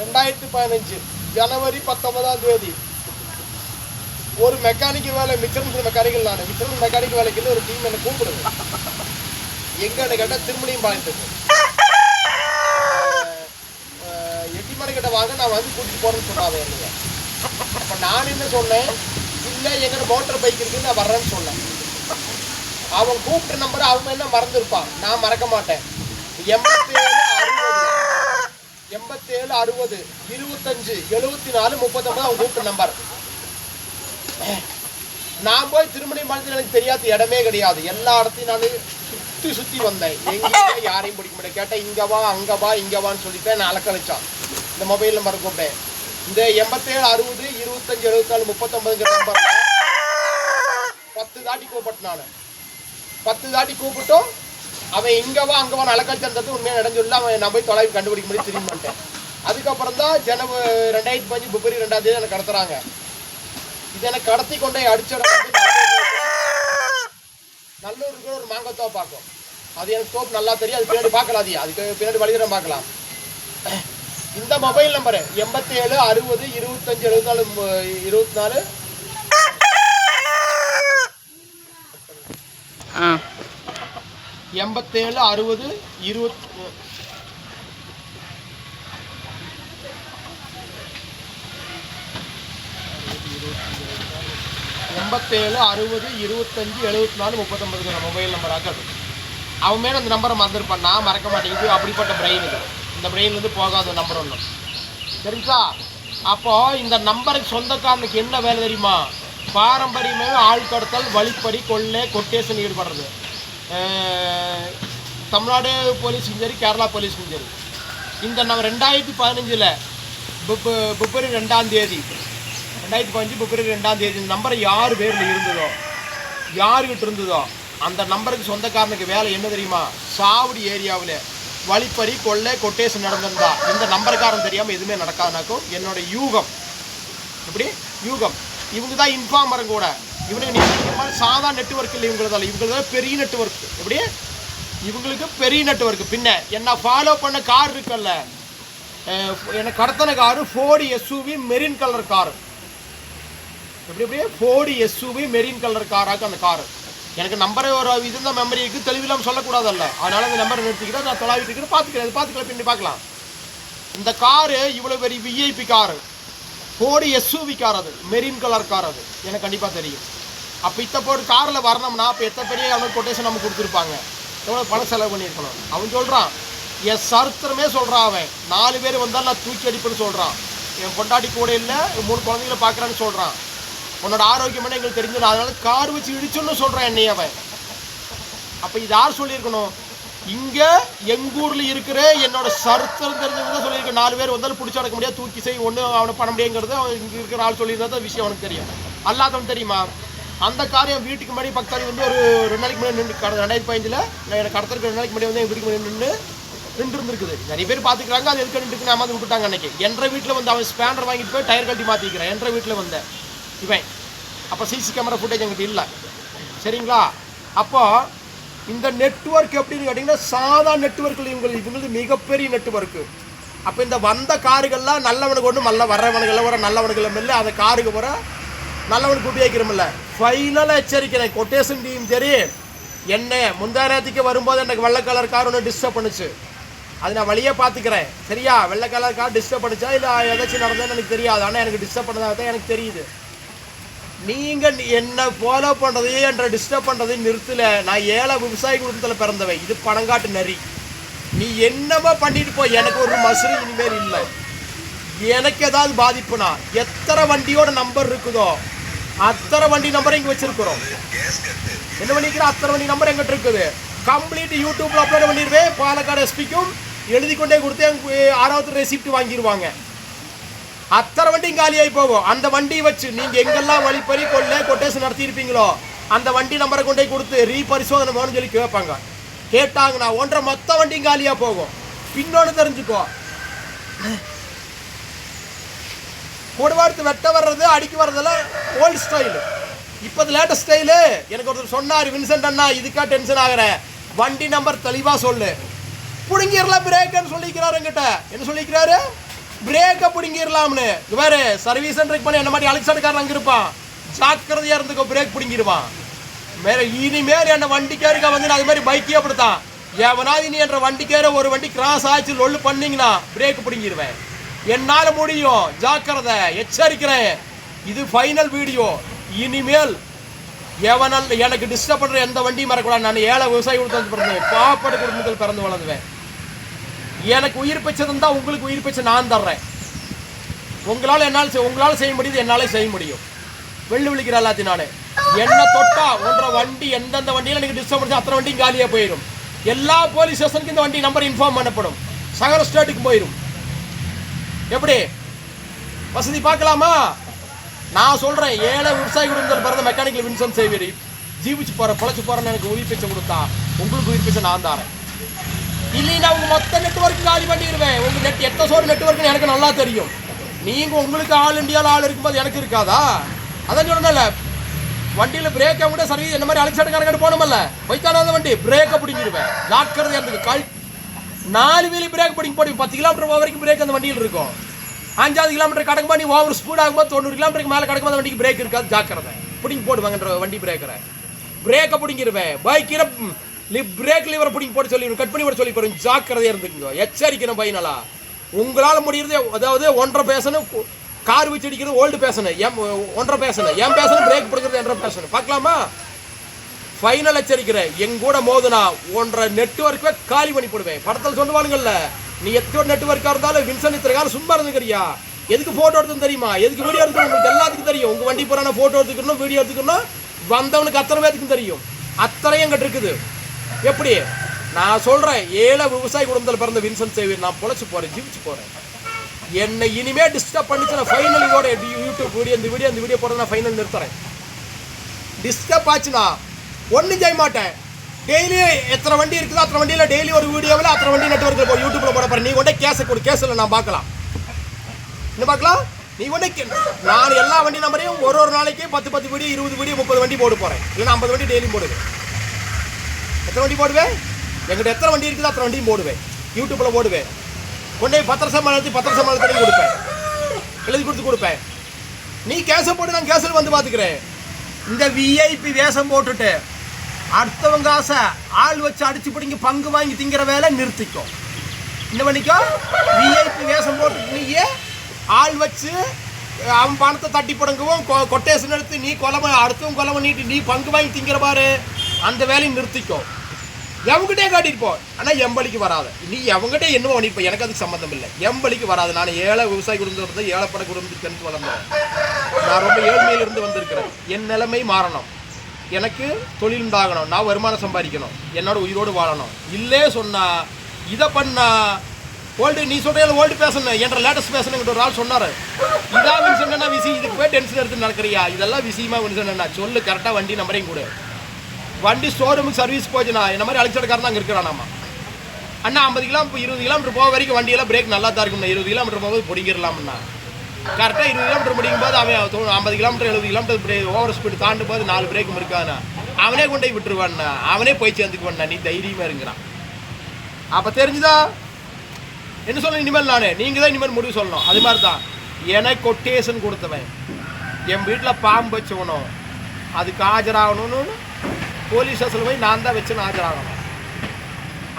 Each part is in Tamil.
2015 ஜனவரி 19ஆம் தேதி ஒரு மெக்கானிக்கல் வேலை மிச்சம் மெக்கானிக்கல் நான் மிச்சம் மெக்கானிக்கல் வேலைக்கு ஒரு டீம் என்னை கூப்பிடுது. எங்கன்னு கேட்டால் திருமணியும் பாய்ந்துருக்கு. எட்டிமலை கிட்ட வாங்க, நான் வந்து கூட்டிட்டு போறேன்னு சொன்னாங்க என்னங்க. அப்போ நான் என்ன சொன்னேன், இல்லை எங்கிட்ட மோட்டர் பைக் இருக்குன்னு நான் வர்றேன்னு சொன்னேன். அவன் கூப்பிட்ட நம்பர் அவங்க என்ன மறந்துருப்பான், நான் மறக்க மாட்டேன். 87 60 25 74 39 அவன் கூப்பிட்ட நம்பர். நான் போய் திருமணி பாலத்தில் எனக்கு தெரியாத இடமே கிடையாது. எல்லா இடத்தையும் நான் சுற்றி வந்தேன். எங்கேயுமே யாரையும் பிடிக்க முடியாது. கேட்டேன் இங்கே வா அங்கே வா இங்கே வான்னு சொல்லிட்டு நான் அலக்க வச்சான். இந்த மொபைல் நம்பரை கூப்பிட்டேன். இந்த 87 60 25 74 39 நம்பர் 10 தாட்டி கூப்பிட்டு நான் 10 தாட்டி கூப்பிட்டோம். அவன் இங்கே வா அங்கே வான்னு அலக்கச்சன்றது உண்மையாக நடந்துள்ள அவன் நான் போய் தொலைவு கண்டுபிடிக்க முடியும் திரும்பி பண்ணிட்டேன். அதுக்கப்புறம் தான் ஜனவரி 2015 பிப்ரவரி 2ஆம் தேதி எனக்கு கடத்துறாங்க. இது எனக்கு கடத்தி கொண்டே அடிச்சட வந்து நல்லூருக்கு ஒரு மாங்கத்தோ பார்க்கும். அது எனக்கு தோப்பு நல்லா தெரியும். அது பின்னாடி பார்க்கலாம். அதுக்கு பின்னாடி வழிதரம் பார்க்கலாம். இந்த மொபைல் நம்பரு 87 60 25 74 24 87 60 20 87 60 25 74 39 மொபைல் நம்பராக அது. அவன் மேலே அந்த நம்பரை மறந்துருப்பான். நான் மறக்க மாட்டேங்குது. அப்படிப்பட்ட பிரெயின் இது. இந்த பிரெயின்லேருந்து போகாத நம்பர் ஒன்று சரிங்களா. அப்போது இந்த நம்பருக்கு சொந்தக்காரனுக்கு என்ன வேலை தெரியுமா? பாரம்பரியமாக ஆள் கடத்தல், வழிப்பறி, கொள்ளை, கொட்டேஷன் ஈடுபடுறது. தமிழ்நாடு போலீஸும் சரி, கேரளா போலீஸும் சரி. இந்த நம்ம 2015 பிப்ரவரி 2ஆம் தேதி 2015 பிப்ரவரி 2ஆம் தேதி இந்த நம்பரை யார் பேரில் இருந்ததோ, யாருக்கிட்ட இருந்ததோ அந்த நம்பருக்கு சொந்தக்காரனுக்கு வேலை என்ன தெரியுமா? சாவடி ஏரியாவில் வழிப்பறி, கொள்ளை, கொட்டேஷன் நடந்திருந்தா இந்த நம்பருக்காரன் தெரியாமல் எதுவுமே நடக்காதுனாக்கும் என்னோட யூகம். எப்படி யூகம்? இவங்க தான் இன்ஃபார்மரும் கூட. இவனுக்கு நீங்கள் சாதா நெட்ஒர்க் இல்லை. இவங்களதால் பெரிய நெட்ஒர்க். எப்படி? இவங்களுக்கு பெரிய நெட்ஒர்க். பின்ன என்ன ஃபாலோ பண்ண கார் இருக்குல்ல, எனக்கு கடத்தின car Ford SUV marine colour car. எப்படி ஃபோர்டு SUV மெரீன் கலர் காராக்கு அந்த காரு. எனக்கு நம்பரே ஒரு இது தான் மெமரி இருக்குது. தெளிவில்லாமல் சொல்லக்கூடாதல்ல, அதனால் அந்த நம்பரை நிறுத்திக்கிட்டு நான் தொலைவிட்டு இருக்கிறேன். பார்த்துக்கிறேன், அது பார்த்துக்கலாம், பின்னி பார்க்கலாம். இந்த காரு இவ்வளோ பெரிய VIP car, Ford SUV car, அது மெரீன் கலர் கார். அது எனக்கு கண்டிப்பாக தெரியும். அப்போ இத்தப்போ ஒரு காரில் வரணும்னா அப்போ எத்தனை பெரிய அவனுக்கு கொட்டேஷன் நம்ம கொடுத்துருப்பாங்க, எவ்வளோ பணம் செலவு பண்ணியிருக்கணும். அவன் சொல்கிறான், என் சரித்திரமே சொல்கிறான். அவன் 4 பேர் வந்தால் நான் தூக்கி அடிப்புன்னு சொல்கிறான். என் பொண்டாட்டி கூட இல்லை, 3 குழந்தைங்களை பார்க்குறான்னு சொல்கிறான். உன்னோட ஆரோக்கியமான எங்களுக்கு தெரிஞ்சது, அதனால கார் வச்சு இடிச்சுன்னு சொல்கிறான் என்னை அவன். அப்போ இது யார் சொல்லியிருக்கணும்? இங்கே எங்கூரில் இருக்கிற என்னோட சரித்திரம் தெரிஞ்சவங்க தான் சொல்லியிருக்கேன். 4 பேர் வந்தாலும் பிடிச்சி அடக்க முடியாது, தூக்கி செய், ஒன்று அவனை பண்ண முடியுங்கிறது அவன் இங்கே இருக்கிற ஆள் சொல்லியிருந்தா விஷயம் அவனுக்கு தெரியும். அல்லாதவன் தெரியுமா? அந்த காரியம் வீட்டுக்கு முன்னாடி பக்கத்தாடி வந்து ஒரு 2 நாளைக்கு முன்னாடி நின்று 2015 எனக்கு கடத்திற்கு 2 நாளைக்கு முன்னாடி வந்து எங்கள் வீட்டுக்கு முன்னாடி நின்று இருந்துருக்குது. நிறைய பேர் பார்த்துக்கிறாங்க. அது எதுக்கு நின்றுக்கு நான் வந்து விட்டுட்டாங்க அன்றைக்கி. என்ற வீட்டில் வந்து அவன் ஸ்பேனர் வாங்கிட்டு போய் டயர் கழட்டி மாற்றிக்கிறேன். என்ற வீட்டில் வந்தேன் இவன். அப்போ CC கேமரா ஃபுட்டேஜ் எங்கிட்ட இல்லை. சரிங்களா? அப்போது இந்த நெட்ஒர்க் எப்படின்னு கேட்டிங்கன்னா சாதா நெட்ஒர்க்கில் இவங்களுக்கு மிகப்பெரிய நெட்ஒர்க்கு. அப்போ இந்த வந்த காருகள்லாம் நல்லவனுக்கு ஒன்று நல்ல வர்றவனுக்கெல்லாம் வர நல்லவனுக்கெல்லாம் இல்லை. அந்த காருக்கு வர நல்லவனுக்கு கூட்டி வைக்கிறோமில்ல. ஃபைனலாக எச்சரிக்கிறேன், கொட்டேஷன் டீம் சரி. என்ன முந்தா நேரத்துக்கு வரும்போது எனக்கு வெள்ளை கலர் கார் ஒன்று டிஸ்டர்ப் பண்ணுச்சு. அது நான் வழியே பார்த்துக்கிறேன். சரியா? வெள்ளை கலர் கார் டிஸ்டர்ப் பண்ணிச்சா இல்லை ஏதாச்சும் நடந்ததுன்னு எனக்கு தெரியாது. ஆனால் எனக்கு டிஸ்டர்ப் பண்ணதாக தான் எனக்கு தெரியுது. நீங்கள் என்ன ஃபாலோ பண்ணுறதையே என்ற டிஸ்டர்ப் பண்ணுறதையும் நிறுத்தலை. நான் ஏழை விவசாய குடும்பத்தில் பிறந்தவன். இது பணங்காட்டு நரி. நீ என்னமா பண்ணிட்டு போ, எனக்கு ஒரு மசுறு இனிமேல் இல்லை. எனக்கு ஏதாவது பாதிப்புனா எத்தனை வண்டியோட நம்பர் இருக்குதோ அத்தனை வண்டி நம்பரை இங்கே வச்சிருக்கிறோம். என்ன பண்ணிக்கிறோம்? அத்தனை வண்டி நம்பர் எங்கிட்ட இருக்குது. கம்ப்ளீட் யூடியூப்ல அப்லோட் பண்ணிடுவேன். பாலக்காடு SPக்கும் எழுதி கொண்டே கொடுத்து எனக்கு 6வது ரெசிப்ட் வாங்கிடுவாங்க. அத்தனை வண்டி காலியாகி போகும். அந்த வண்டியை வச்சு நீங்கள் எங்கெல்லாம் வழிப்பறி, கொள்ளை, கொட்டேஷன் நடத்தியிருப்பீங்களோ அந்த வண்டி நம்பரை கொண்டே கொடுத்து ரீபரிசோதனை வேணும்னு சொல்லி கேட்பாங்க. கேட்டாங்கன்னா 1.5 மொத்த வண்டியும் காலியாக போகும். பின்னொன்று தெரிஞ்சுக்கோ, கொடுவாடுத்து வெட்ட வர்றது அடிக்க வர்றதெல்லாம் ஓல்டு ஸ்டைலு. இப்போ லேட்டஸ்ட் ஸ்டைலு. எனக்கு ஒருத்தர் சொன்னார், வின்சென்ட் அண்ணா இதுக்கா டென்ஷன் ஆகிற, வண்டி நம்பர் தெளிவாக சொல்லு. பிடுங்கிடலாம் பிரேக்குன்னு சொல்லிக்கிறாரு என்கிட்ட. என்ன சொல்லிக்கிறாரு? பிரேக்கை பிடிங்கிடலாம்னு வேறு சர்வீஸ் சென்டருக்கு பண்ணி என்ன மாதிரி அலெக்சாண்டர்காரன் அங்கே இருப்பான், ஜாக்கிரதையாக இருந்துக்கோ, பிரேக் பிடிங்கிடுவான். இனிமேல் என்ன வண்டிக்காருக்கா வந்து அது மாதிரி பைக்கே அப்படித்தான். எவனாவது நீ என்ற வண்டிக்கார ஒரு வண்டி கிராஸ் ஆச்சு லொல்லு பண்ணீங்கன்னா பிரேக் பிடிங்கிடுவேன். என்னால் முடியும், ஜாக்கிரதை, எச்சரிக்கிறேன். இது ஃபைனல் வீடியோ. இனிமேல் எவனால் எனக்கு டிஸ்டர்ப் பண்ணுற எந்த வண்டியும் மறக்கூடாது. நான் ஏழை விவசாயி குடும்பத்தில் பிறந்தேன், பாப்பாடு குடும்பத்தில் பிறந்து வளர்ந்துவேன். எனக்கு உயிர் பிச்சதுன்னு தான் உங்களுக்கு உயிர் பிச்சை நான் தர்றேன். உங்களால் செய்ய முடியுது, என்னால் செய்ய முடியும். வெள்ளி விழிக்கிற எல்லாத்தையும் நான் என்ன தொட்டா ஒன்ற வண்டி எந்தெந்த வண்டியில் எனக்கு டிஸ்டர்ப் பண்ணி அத்தனை வண்டியும் காலியாக போயிடும். எல்லா போலீஸ் ஸ்டேஷனுக்கு இந்த வண்டி நம்பர் இன்ஃபார்ம் பண்ணப்படும், சகல ஸ்டேட்டுக்கு போயிடும். எப்படி வசதி பார்க்கலாமா? நான் சொல்கிறேன், ஏழை விவசாயி குடும்பத்தில் பிறந்த மெக்கானிக்கல் வின்சென்ட் சேவியர் ஜீவிச்சு போகிறேன், பிழைச்சி போகிறேன்னு எனக்கு உயிர் பிச்சை கொடுத்தா உங்களுக்கு உயிர் பிச்சை நான் தாரேன். இல்லைன்னா உங்கள் மொத்த நெட்வொர்க்கு காலி பண்ணிடுவேன். உங்கள் எத்தனை சோறு நெட்வொர்க்குன்னு எனக்கு நல்லா தெரியும். நீங்கள் உங்களுக்கு ஆல் இண்டியாவில் ஆள் இருக்கும்போது எனக்கு இருக்காதா? அதான் சொல்லணும்ல, வண்டியில் பிரேக்கை கூட சர்வீஸ் என்ன மாதிரி அலெக்சாண்டர்காரங்க போனோம்ல, பைக்கானாத வண்டி பிரேக்கை பிடிங்கிடுவேன். ஜாக்கிரதையாக இருந்துக்கு 4 வீலி பிரேக் பிடிங்க போடுவேன். 10 கிலோமீட்டர் வரைக்கும் பிரேக் அந்த வண்டியில் இருக்கும். 5 கிலோமீட்டர் கடக்கும்போது நீ ஓவர் ஸ்பீட் ஆகும்போது 90 கிலோமீட்டருக்கு மேலே கடக்கும்போது வண்டிக்கு பிரேக் இருக்காது. ஜாக்கிரதை, பிடிங்கி போடுவாங்கன்ற வண்டி பிரேக்கரை பிரேக்கை பிடிங்கிடுவேன். பைக்கில் பிரேக் லிவரை பிடிங்கி போட்டு சொல்லி கட் பண்ணி போட சொல்லி போகிறேன். ஜாக்கிரதையாக இருந்துக்குங்க, எச்சரிக்கணும் பையனலா. உங்களால் முடியுறது அதாவது 1.5 பேசணும், கார் வச்சு அடிக்கிறது ஓல்டு பேசணும், 1.5 பேசணும், என் பேசணும், பிரேக் பிடிக்கிறது 1.5 பேசணும். பார்க்கலாமா? ஃபைனல் எச்சரிக்கிறேன், எங்கூட மோதுனா 1.5 நெட்வொர்க்கை காலி பண்ணி போடுவேன். படத்தில் சொல்லுவானுங்கள்ல, நீ எத்தோட நெட்வொர்க்காக இருந்தாலும் வின்சன் இத்தனை காலம் சும்மா இருந்துக்கிறியா, எதுக்கு ஃபோட்டோ எடுத்துன்னு தெரியுமா, எதுக்கு வீடியோ எடுத்துக்கணும், உங்களுக்கு எல்லாத்துக்கும் தெரியும். உங்கள் வண்டி போகிற ஃபோட்டோ எடுத்துக்கணும், வீடியோ எடுத்துக்கணும், வந்தவனுக்கு அத்தனை பேத்துக்கும் தெரியும். அத்தனையும் எங்கிட்ட இருக்குது. எப்படி நான் சொல்கிறேன், ஏழை விவசாய குடும்பத்தில் பிறந்த வின்சென்ட் சேவியர் நான் பொழைச்சி போகிறேன், ஜீவிச்சு போகிறேன். என்னை இனிமேல் டிஸ்டர்ப் பண்ணிச்சு நான் ஃபைனல் இதோட யூடியூப் வீடியோ இந்த வீடியோ போட நான் ஃபைனல் நிறுத்துறேன். டிஸ்டர்ப் ஆச்சுன்னா ஒன்றும் செய்ய மாட்டேன். டெய்லி எத்தனை வண்டி இருக்குதோ அத்தனை வண்டியில் டெய்லி ஒரு வீடியோவில் அத்தனை வண்டி நெட்வொர்க்கில் போய் யூடியூப்பில் போட போகிறேன். நீ கொண்டே கேஸை கொடு, கேஸில் நான் பார்க்கலாம். என்ன பார்க்கலாம்? நீ கொண்டே நான் எல்லா வண்டி நம்பரையும் ஒரு நாளைக்கு 10 வீடியோ 20 வீடியோ 30 வண்டி போட்டு போகிறேன். இல்லைன்னா 50 வண்டி டெய்லியும் போடுவேன். எத்தனை வண்டி போடுவேன்? எங்கிட்ட எத்தனை வண்டி இருக்குதோ அத்தனை வண்டியும் போடுவேன், யூடியூப்பில் போடுவேன். கொண்டே பத்திரசம் எழுதி கொடுப்பேன், எழுதி கொடுப்பேன். நீ கேஸை போட்டு நான் கேஸில் வந்து பார்த்துக்கிறேன். இந்த விஐபி வேஷம் போட்டுட்டு அடுத்தவங்க ஆசை ஆள் வச்சு அடிச்சு பிடிங்க பங்கு வாங்கி திங்கிற வேலை நிறுத்திக்கும். என்ன பண்ணிக்கோ? விஐபி வேஷம் போட்டுட்டு நீயே ஆள் வச்சு அவன் பணத்தை தட்டி போடுங்கவும் கொட்டேஷன் எடுத்து நீ அடுத்தவங்க கொலை பண்ணிட்டு நீ பங்கு வாங்கி திங்கிற பாரு, அந்த வேலையை நிறுத்திக்கோ. எவங்கிட்டே காட்டிட்டு போ, ஆனால் எம்பளிக்கு வராது. நீ எவங்கிட்டே என்னவோ பண்ணிருப்ப, எனக்கு அதுக்கு சம்மந்தம் இல்லை. எம்பளிக்கு வராது. நான் ஏழை விவசாய குடும்பத்தை ஏழைப்பட குடும்பத்துக்கு வளர்ந்தேன். நான் ரொம்ப ஏழ்மையிலிருந்து வந்திருக்கிறேன். என் நிலைமை மாறணும், எனக்கு தொழில் உண்டாகணும், நான் வருமானம் சம்பாதிக்கணும், என்னோட உயிரோடு வாழணும். இல்லே சொன்னா இதை பண்ணா ஓல்டு நீ சொல்கிற ஓல்டு பேசணும் என்ற லேட்டஸ்ட் பேசணுங்கிற ஒரு ஆள் சொன்னார். இதான் வின்சென்ட்னா விசி, இதுக்கு போய் டென்ஷன் எடுத்து நடக்கிறியா, இதெல்லாம் விஷயமா வின்சென்ட்னா சொல்லு, கரெக்டாக வண்டி நம்பரையும் கூட. வண்டி ஷோரூமுக்கு சர்வீஸ் போச்சுண்ணா, என்ன மாதிரி அலெக்சாண்டர்காரன் அங்கே இருக்கிறானாமா. அண்ணா 50 கிலோமீட்டர் 20 கிலோமீட்டர் போக வரைக்கும் வண்டியெல்லாம் பிரேக் நல்லா தான் இருக்கும்ண்ணா. 20 கிலோமீட்டர் போகும்போது பிடிங்கிடலாம்ண்ணா. கரெக்டாக 20 கிலோமீட்டர் முடிக்கும் போது அவன் 50 kilometre 70 kilometre break over speed தாண்டும் போது 4 பிரேக்கும் இருக்காண்ணா. அவனே கொண்டு போய் விட்டுருவாண்ணா, அவனே போய் சேர்ந்துக்குவாண்ணா. நீ தைரியமாக இருங்கிறான். அப்போ தெரிஞ்சுதா என்ன சொல்ல? இனிமேல் நீங்கள் தான் இனிமேல் முடிவு சொல்லணும். அது மாதிரி தான் எனக்கு கொட்டேஷன் கொடுத்தவன், என் வீட்டில் பாம்பு வச்சுக்கணும், அதுக்கு ஆஜராகணும்னு போலீஸ் ஸ்டேஷனில் போய் நான் தான் வச்சு ஆஜராகணும்.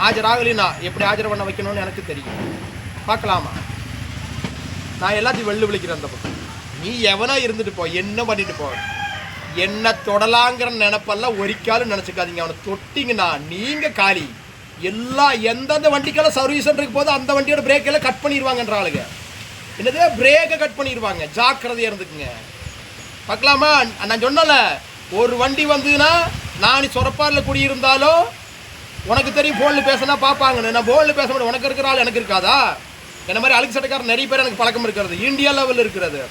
ஆஜராகலைன்னா எப்படி ஆஜர் பண்ண வைக்கணும்னு எனக்கு தெரியும். பார்க்கலாமா? நான் எல்லாத்தையும் வெள்ளு விழிக்கிறேன். அந்த பக்கம் நீ எவனா இருந்துட்டு போ, என்ன பண்ணிட்டு போ, என்ன தொடலாங்கிற நினைப்பெல்லாம் ஒரிக்காலும் நினச்சிக்காதீங்க. அவனை தொட்டிங்கன்னா நீங்கள் காலி. எந்தெந்த வண்டிக்கெல்லாம் சர்வீஸ் சென்டருக்கு போது அந்த வண்டியோட பிரேக்கெல்லாம் கட் பண்ணிடுவாங்கன்ற ஆளுங்க. என்னது பிரேக்கை கட் பண்ணிடுவாங்க, ஜாக்கிரதையாக இருந்துக்குங்க. பார்க்கலாமா? நான் சொன்னல, ஒரு வண்டி வந்ததுன்னா நான் சொரப்பாரில் குடியிருந்தாலும் உனக்கு தெரியும், ஃபோனில் பேசினா பார்ப்பாங்கன்னு. நான் ஃபோனில் பேச மாட்டேன், உனக்கு இருக்கிற ஆள் எனக்கு இருக்காதா? என்ன மாதிரி அலெக்சாண்டர்காரன் நிறைய பேர் எனக்கு பழக்கம் இருக்கிறது, இந்தியா லெவலில் இருக்கிறது.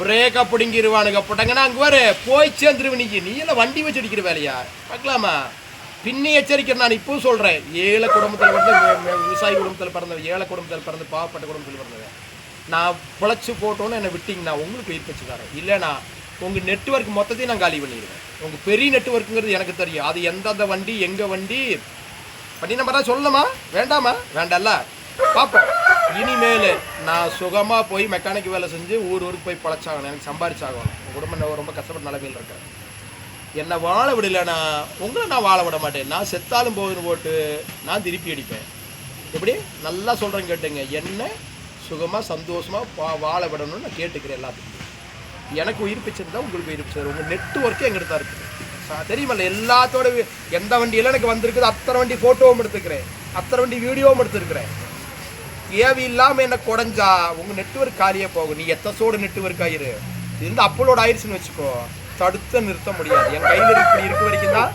பிரேக்கை பிடிங்கிடுவானுங்க, போட்டாங்கன்னா அங்கே வர போய் சேர்ந்துருவீங்க. நீ எல்லாம் வண்டி வச்சு அடிக்கிற வேலையா? பார்க்கலாமா? பின்னி எச்சரிக்கை நான் இப்போவும் சொல்கிறேன், ஏழை குடும்பத்தில் பிறந்த விவசாய குடும்பத்தில் பிறந்த ஏழை குடும்பத்தில் பிறந்த பாவப்பட்ட குடும்பத்தில் பிறந்தவன். நான் பிழைச்சி போட்டோன்னு என்னை விட்டிங்கன்னா உங்களுக்கு உயிர் வச்சுக்காரன். இல்லைனா உங்கள் நெட்வொர்க் மொத்தத்தையும் நான் காலி பண்ணிடுவேன். உங்கள் பெரிய நெட்வொர்க்குங்கிறது எனக்கு தெரியும், அது எந்தெந்த வண்டி எங்கே வண்டி வண்டி நம்பர் தான் சொல்லணுமா வேண்டாமா? வேண்டாம்ல. பார்ப்போம். இனிமேல் நான் சுகமாக போய் மெக்கானிக் வேலை செஞ்சு ஊருக்கு போய் பழச்சாகணும். எனக்கு சம்பாரிச்சாகணும். குடும்பம் ரொம்ப கஷ்டப்பட்ட நிலைமையில் இருக்கேன். என்னை வாழ விடலைன்னா உங்களை நான் வாழ விட மாட்டேன். நான் செத்தாலும் போகுதுன்னு போட்டு நான் திருப்பி அடிப்பேன். எப்படி நல்லா சொல்கிறேன் கேட்டுங்க. என்ன சுகமாக சந்தோஷமாக வாழ விடணும்னு நான் கேட்டுக்கிறேன் எல்லாத்துக்கும். எனக்கு உயிர் பிச்சது தான் உங்களுக்கு உயிர் பிச்சது. உங்கள் நெட்வொர்க்கே எங்கிட்ட தான் இருக்குது. தெரியுமில்ல, எல்லாத்தோட எந்த வண்டியெல்லாம் எனக்கு வந்திருக்குது அத்தனை வண்டி ஃபோட்டோவும் எடுத்துக்கிறேன், அத்தனை வண்டி வீடியோவும் எடுத்துருக்கிறேன். தேவையில்லாமல் என்ன குறைஞ்சா உங்கள் நெட்வொர்க் காலியாக போகும். நீ எத்தசோடு நெட்வொர்க் ஆயிரு. இது வந்து அப்லோட் ஆயிடுச்சுன்னு வச்சுக்கோ, தடுத்து நிறுத்த முடியாது. என் கையில் இப்படி இருக்க வரைக்கும் தான்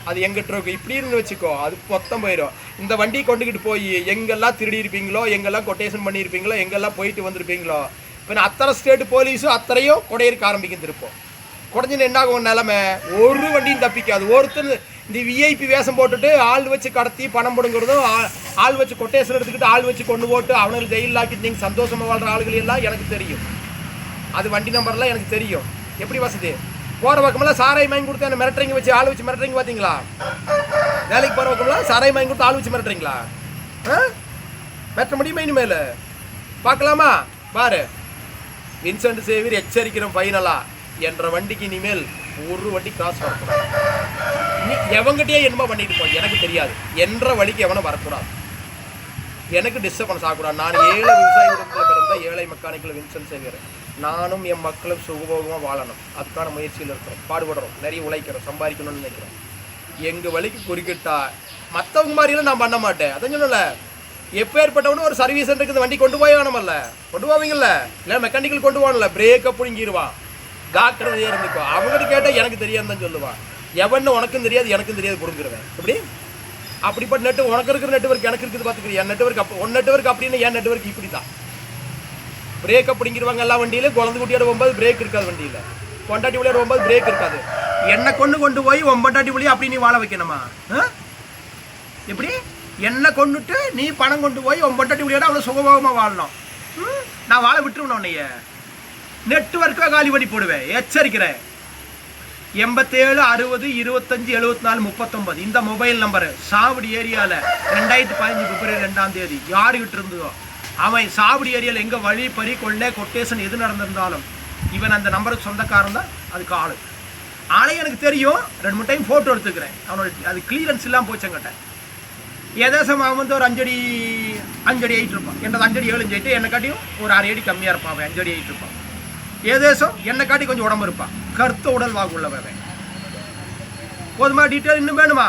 அது எங்கிட்ட இருக்கும். இப்படி இருந்து வச்சுக்கோ, அது மொத்தம் போயிடும். இந்த வண்டி கொண்டுக்கிட்டு போய் எங்கெல்லாம் திருடி இருப்பீங்களோ, எங்கெல்லாம் கொட்டேஷன் பண்ணியிருப்பீங்களோ, எங்கெல்லாம் போயிட்டு வந்திருப்பீங்களோ, இப்போ நான் அத்தனை ஸ்டேட்டு போலீஸும் அத்தனையும் கொடையிருக்க ஆரம்பிக்கும். திருப்போம் குறைஞ்சின்னு என்ன ஆகும் நிலமை, ஒரு வண்டியும் தப்பிக்காது. ஒருத்தர் இந்த விஐபி வேஷம் போட்டுட்டு ஆள் வச்சு கடத்தி பணம் போடுங்கிறதும், ஆள் வச்சு கொட்டேஷன் எடுத்துக்கிட்டு ஆள் வச்சு கொண்டு போட்டு அவனுக்கு ஜெயிலில் ஆக்கி நீங்கள் சந்தோஷமாக வாழ்கிற ஆளுகள் எல்லாம் எனக்கு தெரியும். அது வண்டி நம்பர்லாம் எனக்கு தெரியும். எப்படி வசதி போகிற பக்கமெல்லாம் சாராய் வாங்கி கொடுத்து என்ன மிரட்டுறீங்க, வச்சு ஆள் வச்சு மிரட்டுறீங்க. பார்த்தீங்களா, வேலைக்கு போகிற பக்கமெல்லாம் சாராய் வாங்கி கொடுத்து ஆள் வச்சு மிரட்டுறீங்களா? மிரட்ட முடியுமா? இனிமேல் பார்க்கலாமா? பாரு, வின்சென்ட் சேவியர் எச்சரிக்கிறோம் ஃபைனலா, என்ற வண்டிக்கு இனிமேல் ஒரு வண்டி கிராஸ் வரக்கூடாது. நீ எவங்கிட்டே என்னமோ பண்ணிட்டு போ, எனக்கு தெரியாது. என்ற வழிக்கு எவனும் வரக்கூடாது. எனக்கு டிஸ்டர்பன்ஸ் ஆகக்கூடாது. நான் ஏழை விவசாய குடும்பத்தில் பிறந்த ஏழை மெக்கானிக்கல் வின்சென்ட் சேவியர். நானும் என் மக்களும் சுகபோகமாக வாழணும். அதுக்கான முயற்சியில் இருக்கிறோம், பாடுபடுறோம், நிறைய உழைக்கிறோம், சம்பாதிக்கணும்னு நினைக்கிறோம். எங்கள் வழிக்கு குறுக்கிட்டா மற்றவங்க மாதிரிலாம் நான் பண்ண மாட்டேன். அதான் சொல்லல, எப்போ ஏற்பட்டவனு ஒரு சர்வீஸ் சென்டருக்கு இந்த வண்டி கொண்டு போய் வேணுமல்ல, கொண்டு போவீங்கல்ல, இல்லை மெக்கானிக்கல் கொண்டு போகணும்ல, பிரேக்கை பிடிங்கிடுவான். டாக்டர் இருந்துக்கோ, அவங்ககிட்ட கேட்டால் எனக்கு தெரியாதுன்னு தான் சொல்லுவான். எவன்னு உனக்கும் தெரியாது எனக்கும் தெரியாது கொடுக்குறவன். எப்படி அப்படிப்பட்ட நெட்டு உனக்கு இருக்கிற நெட்வொர்க் எனக்கு இருக்குது பார்த்துக்கிறேன். என் நெட்வொர்க் அப்போ ஒன் நெட்வொர்க் அப்படின்னு என் நெட்வொர்க் இப்படி தான். பிரேக்கை பிடிங்கிடுவாங்க எல்லா வண்டியிலும். குழந்தை குட்டியோட போகும்போது பிரேக் இருக்காது வண்டியில், பொண்டாட்டி வழியோட போகும்போது பிரேக் இருக்காது. என்னை கொண்டு போய் பொண்டாட்டி வழியா அப்படி நீ வாழ வைக்கணுமா? எப்படி என்னை கொண்டுட்டு நீ பணம் கொண்டு போய் பொண்டாட்டி வழியோட அவ்வளோ சுகபோகமாக வாழணும். நான் வாழ விட்டுருவேன். உன்னைய நெட்வொர்க்காக காலி பண்ணி போடுவேன், எச்சரிக்கிறேன். 87 60 25 74 39 இந்த மொபைல் நம்பரு சாவடி ஏரியாவில் 2015 பிப்ரவரி 2 யாருக்கிட்ட இருந்ததோ அவன் சாவடி ஏரியாவில் எங்கே வழி பறி கொள்ளை கொட்டேஷன் எது நடந்திருந்தாலும் இவன் அந்த நம்பருக்கு சொந்தக்காரன் தான். அதுக்கு ஆளை எனக்கு தெரியும். 2-3 டைம் ஃபோட்டோ எடுத்துக்கிறேன். அவனோட அது கிளியரன்ஸ் இல்லாமல் போச்சங்கிட்ட. ஏதாச்சும் அவன் வந்து ஒரு 5 அடி 8 இருப்பான். என்னது 5 அடி 7 இன்ச்சு 8, என்னை காட்டியும் ஒரு 6 அடி கம்மியாக இருப்பான். அவன் 5 அடி 8 இருப்பான். ஏதேசம் என்னை காட்டி கொஞ்சம் உடம்பு இருப்பான். கருத்த உடல் வாக்கு உள்ளவன். போதுமா? டீட்டெயில் இன்னும் வேணுமா?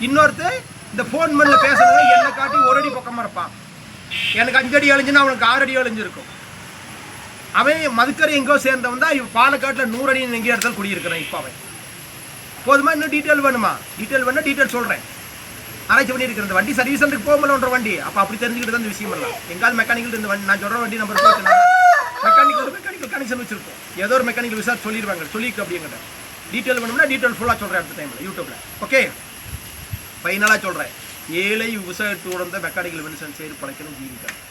இன்னொருத்தர் இந்த ஃபோன் மண்ணில் பேசுறது என்னை காட்டி 1 அடி பக்கமாக இருப்பான். எனக்கு 5 அடி 7 அவனுக்கு 6 அடி 7 இருக்கும். அவன் மதுக்கரை எங்கோ சேர்ந்தவன் தான். இவன் பாலக்காட்டில் 100 அடி எங்கேயோ இடத்துல குடியிருக்கிறான் இப்போ அவன். போதுமா? இன்னும் டீட்டெயில் வேணுமா? டீட்டெயில் வேணா டீட்டெயில் சொல்கிறேன். ஆராய்ச்சி பண்ணியிருக்கிற இந்த வண்டி சர்வீஸ் சென்டருக்கு போகணுன்ற வண்டி. அப்போ அப்படி தெரிஞ்சுக்கிட்டு தான் விஷயம் எல்லாம். எங்காவது மெக்கானிக்கல் இந்த வண்டி நான் சொல்கிற வண்டி நம்பர் மெக்கானிக்கல் கனெக்ஷன் வச்சிருக்கோம். ஏதோ ஒரு மெக்கானிக்கல் விசாரிச்சு சொல்லிடுவாங்க. சொல்லிக்கு அப்படிங்கிட்ட டீட்டெயில் வேணும்னா டீட்டெயில் ஃபுல்லாக சொல்கிறேன் அடுத்த டைமில் யூடியூப்பில். ஓகே, ஃபைனலாக சொல்கிறேன். ஏழை விவசாயத்தோட மெக்கானிக்கல் வின்சென்ட் சேவியர் படைக்கணும் ஜீவிக்கணும்.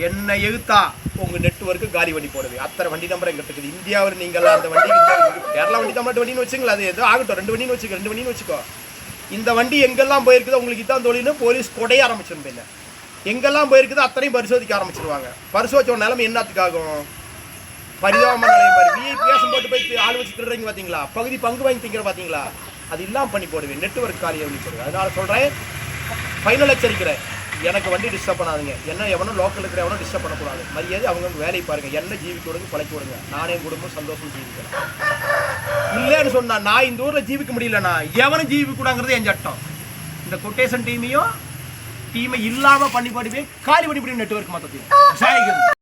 என்னை எழுத்தா உங்கள் நெட்வொர்க்கு காலி வண்டி போடுது. அத்தனை வண்டி நம்பர் எங்கிட்ட இருக்குது. இந்தியாவில் நீங்கள் அந்த வண்டி கேரளா வண்டி தான் மட்டும் வண்டின்னு வச்சுங்களா, அது ஏதோ ஆகட்டும். 2 வண்டின்னு வச்சுக்கோ, 2 வண்டின்னு வச்சுக்கோ. இந்த வண்டி எங்கெல்லாம் போயிருக்குதோ உங்களுக்கு இதான் தொழில்னு போலீஸ் கொடைய ஆரம்பிச்சிருந்தேன். இல்லை எங்கெல்லாம் போயிருக்குதோ அத்தனையும் பரிசோதிக்க ஆரம்பிச்சிருவாங்க. பரிசோதிச்ச நிலைமை என்னத்துக்காகும்? பரிதாபமான நிலைமை மாதிரி விஐபி வேஷம் போட்டு போய் ஆள் வச்சு திருடுறீங்க பார்த்தீங்களா, பகுதி பங்கு வாங்கி திங்கிற பார்த்தீங்களா, அது இல்லாமல் பண்ணி போடுவேன். நெட்வொர்க் காலியாக பண்ணி போடுவேன். அதனால சொல்கிறேன், ஃபைனல் எச்சரிக்கிறேன். எனக்கு வண்டி டிஸ்டர்ப் பண்ணாதுங்க. என்ன எவனும் லோக்கல் இருக்கிற எவனும் டிஸ்டர்ப் பண்ணக்கூடாது. மரியாதை அவங்க வேலையை பாருங்கள். என்ன ஜீவிக்க விடுங்க, பழைக்க விடுங்க. நானே குடும்பம் சந்தோஷம் ஜீவிக்கிறேன். இல்லைன்னு சொன்னா நான் இந்த ஊரில் ஜீவிக்க முடியலண்ணா எவனும் ஜீவிக்கூடாங்கிறது என் சட்டம். இந்த கொட்டேஷன் டீமை இல்லாமல் பண்ணி காலி பண்ணி நெட்வொர்க் மொத்தத்தையும்